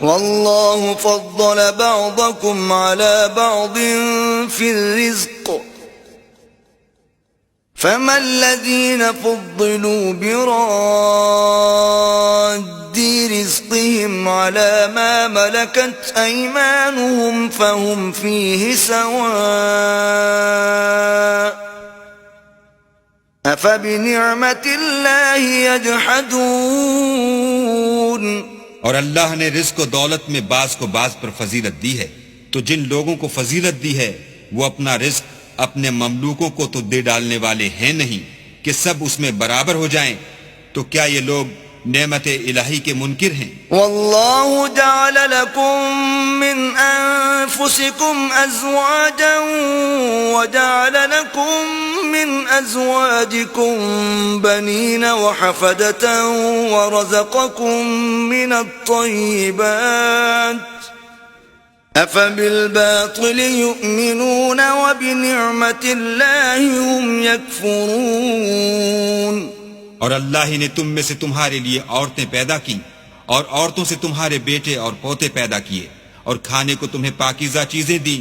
والله فضل بعضكم على بعض في الرزق فما الذين فضلوا براد رزقهم على ما ملكت أيمانهم فهم فيه سواء أفبنعمة الله يجحدون. اور اللہ نے رزق و دولت میں بعض کو بعض پر فضیلت دی ہے، تو جن لوگوں کو فضیلت دی ہے وہ اپنا رزق اپنے مملوکوں کو تو دے ڈالنے والے ہیں نہیں کہ سب اس میں برابر ہو جائیں. تو کیا یہ لوگ نعمت الہی کے منکر ہیں؟ واللہ جعل لکم من انفسکم ازواجا وجعل لکم من ازواجکم بنین وحفدتا ورزقکم من الطیبات افبالباطل یؤمنون وبنعمت اللہ هم یکفرون. اور اللہ ہی نے تم میں سے تمہارے لیے عورتیں پیدا کی اور عورتوں سے تمہارے بیٹے اور پوتے پیدا کیے اور کھانے کو تمہیں پاکیزہ چیزیں دیں.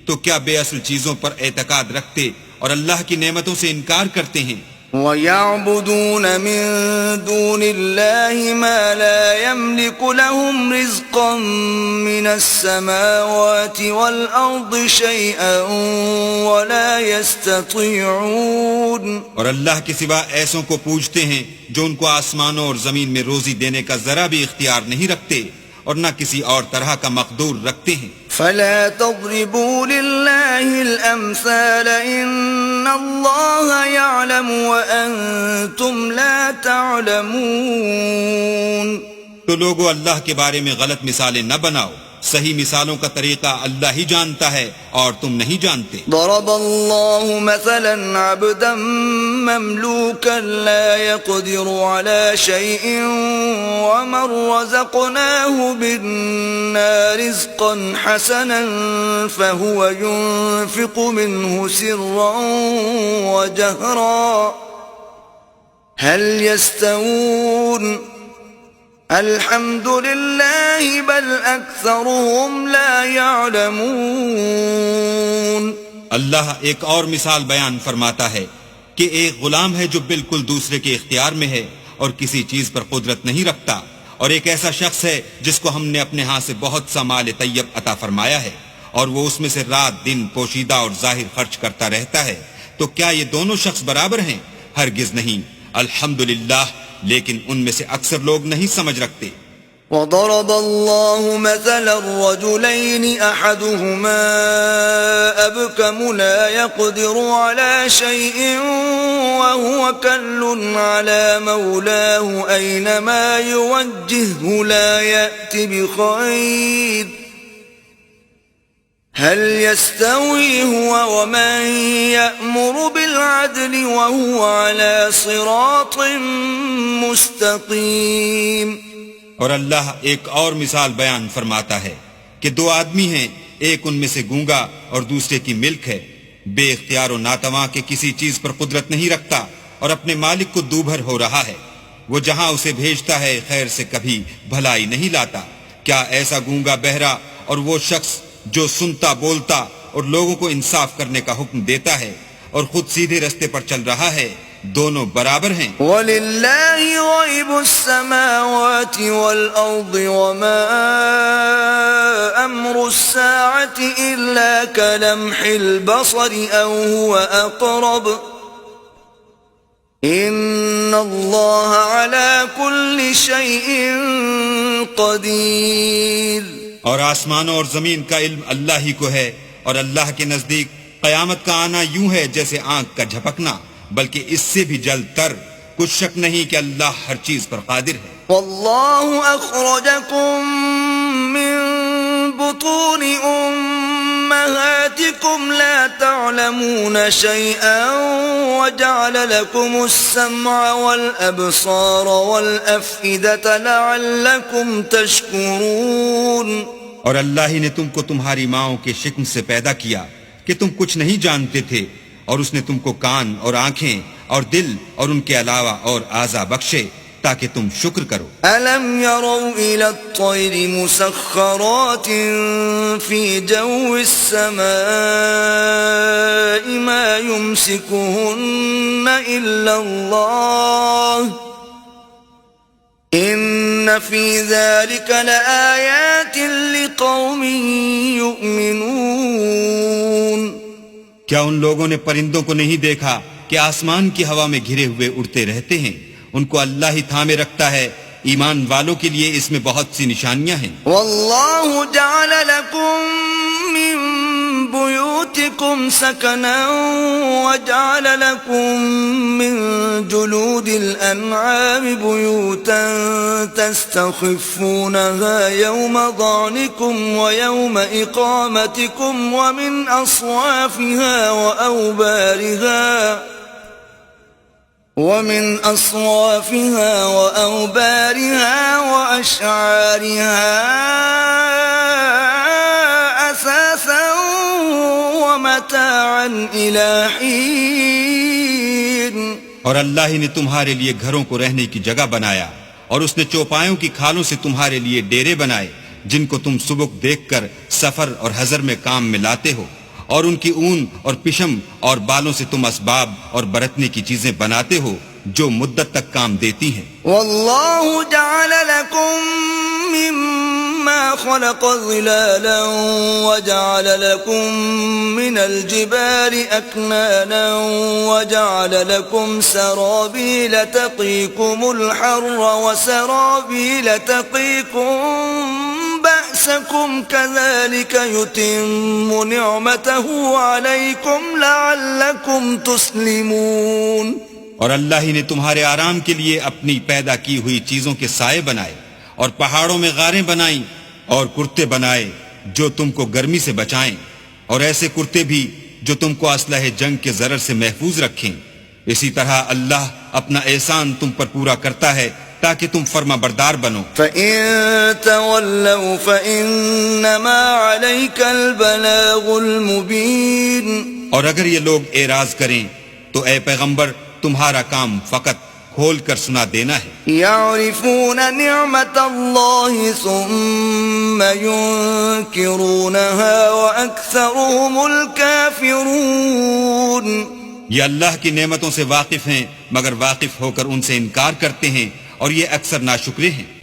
تو کیا بے اصل چیزوں پر اعتقاد رکھتے اور اللہ کی نعمتوں سے انکار کرتے ہیں؟ وَيَعْبُدُونَ مِن دُونِ اللَّهِ مَا لَا يَمْلِكُ لَهُمْ رِزْقًا مِّنَ السَّمَاوَاتِ وَالْأَرْضِ شَيْئًا وَلَا يَسْتَطِيعُونَ. اور اللہ کے سوا ایسوں کو پوجتے ہیں جو ان کو آسمانوں اور زمین میں روزی دینے کا ذرا بھی اختیار نہیں رکھتے اور نہ کسی اور طرح کا مقدور رکھتے ہیں. فلا تضربوا لله الأمثال إن الله يعلم وأنتم لا تعلمون. تو لوگو اللہ کے بارے میں غلط مثالیں نہ بناؤ، صحیح مثالوں کا طریقہ اللہ ہی جانتا ہے اور تم نہیں جانتے. ضرب الله مثلا عبدا مملوكا لا يقدر على شيء ومن رزقناه منا رزقا حسنا فهو ينفق منه سرا وجهرا هل يستوون الحمد للہ بل اکثرهم لا يعلمون. اللہ ایک اور مثال بیان فرماتا ہے کہ ایک غلام ہے جو بالکل دوسرے کے اختیار میں ہے اور کسی چیز پر قدرت نہیں رکھتا، اور ایک ایسا شخص ہے جس کو ہم نے اپنے ہاں سے بہت سا مال طیب عطا فرمایا ہے اور وہ اس میں سے رات دن پوشیدہ اور ظاہر خرچ کرتا رہتا ہے. تو کیا یہ دونوں شخص برابر ہیں؟ ہرگز نہیں. الحمدللہ، لیکن ان میں سے اکثر لوگ نہیں سمجھ رکھتے. وضرب الله مثلا الرجلين أحدهما أبكم لا يقدر على شيء وهو كل على مولاه أينما يوجهه لا يأتي بخير هل يستوي هو ومن يأمر بالعدل وهو على صراط مستقيم. اور اللہ ایک اور مثال بیان فرماتا ہے کہ دو آدمی ہیں، ایک ان میں سے گونگا اور دوسرے کی ملک ہے، بے اختیار و ناتواں کے کسی چیز پر قدرت نہیں رکھتا اور اپنے مالک کو دوبھر ہو رہا ہے. وہ جہاں اسے بھیجتا ہے خیر سے کبھی بھلائی نہیں لاتا. کیا ایسا گونگا بہرا اور وہ شخص جو سنتا بولتا اور لوگوں کو انصاف کرنے کا حکم دیتا ہے اور خود سیدھے رستے پر چل رہا ہے، دونوں برابر ہیں؟ وَلِلَّهِ غَيْبُ السَّمَاوَاتِ وَالْأَرْضِ وَمَا أَمْرُ السَّاعَةِ إِلَّا كَلَمْحِ الْبَصَرِ أَوْ هُوَ أَقْرَبُ إِنَّ اللَّهَ عَلَى كُلِّ شَيْءٍ قَدِيرٌ. اور آسمانوں اور زمین کا علم اللہ ہی کو ہے، اور اللہ کے نزدیک قیامت کا آنا یوں ہے جیسے آنکھ کا جھپکنا، بلکہ اس سے بھی جلد تر. کچھ شک نہیں کہ اللہ ہر چیز پر قادر ہے. واللہ اخرجکم من بطون امہاتکم لا تعلمون شیئا وجعل لکم السمع والابصار والافئدة لعلکم تشکرون. اور اللہ ہی نے تم کو تمہاری ماؤں کے شکم سے پیدا کیا کہ تم کچھ نہیں جانتے تھے، اور اس نے تم کو کان اور آنکھیں اور دل اور ان کے علاوہ اور اعضا بخشے تاکہ تم شکر کرو۔ أَلَمْ يَرَوْا إِلَى الطَّيْرِ مُسَخَّرَاتٍ فِي جَوِّ السَّمَاءِ مَا يُمْسِكُهُنَّ إِلَّا اللَّهُ إِنَّ فِي ذَلِكَ لَآيَاتٍ لِقَوْمٍ يُؤْمِنُونَ۔ کیا ان لوگوں نے پرندوں کو نہیں دیکھا کہ آسمان کی ہوا میں گھرے ہوئے اڑتے رہتے ہیں؟ ان کو اللہ ہی تھامے رکھتا ہے۔ ایمان والوں کے لیے اس میں بہت سی نشانیاں ہیں۔ واللہ جعل لکم من بیوتکم سکنا وجعل لکم من جلود الانعام بیوتا تستخفونها یوم ضعنکم ویوم اقامتکم ومن اصوافها وأوبارها وأشعارها أثاثا ومتاعا إلى حين۔ اور اللہ ہی نے تمہارے لیے گھروں کو رہنے کی جگہ بنایا، اور اس نے چوپایوں کی کھالوں سے تمہارے لیے ڈیرے بنائے جن کو تم سبک دیکھ کر سفر اور حضر میں کام میں لاتے ہو، اور ان کی اون اور پشم اور بالوں سے تم اسباب اور برتنے کی چیزیں بناتے ہو جو مدت تک کام دیتی ہیں۔ واللہ جعل لکم مما خلق ظلالا وجعل لکم من الجبال اکنانا وجعل لکم سرابیل تقیکم الحر وسرابیل تقیکم بأسكم كذلك يتم نعمته عليكم لعلكم تسلمون۔ اور اللہ ہی نے تمہارے آرام کے لیے اپنی پیدا کی ہوئی چیزوں کے سائے بنائے، اور پہاڑوں میں غاریں بنائیں، اور کرتے بنائے جو تم کو گرمی سے بچائیں، اور ایسے کرتے بھی جو تم کو اسلحہ جنگ کے ضرر سے محفوظ رکھیں۔ اسی طرح اللہ اپنا احسان تم پر پورا کرتا ہے تاکہ تم فرما بردار بنو۔ فَإِن تَوَلَّوْا فَإِنَّمَا عَلَيْكَ الْبَلَاغُ الْمُبِينُ۔ اور اگر یہ لوگ اعراض کریں تو اے پیغمبر تمہارا کام فقط کھول کر سنا دینا ہے۔ يَعْرِفُونَ نِعْمَةَ اللَّهِ ثُمَّ يُنْكِرُونَهَا وَأَكْثَرُهُمُ الْكَافِرُونَ۔ یہ اللہ کی نعمتوں سے واقف ہیں مگر واقف ہو کر ان سے انکار کرتے ہیں، اور یہ اکثر ناشکرے ہیں۔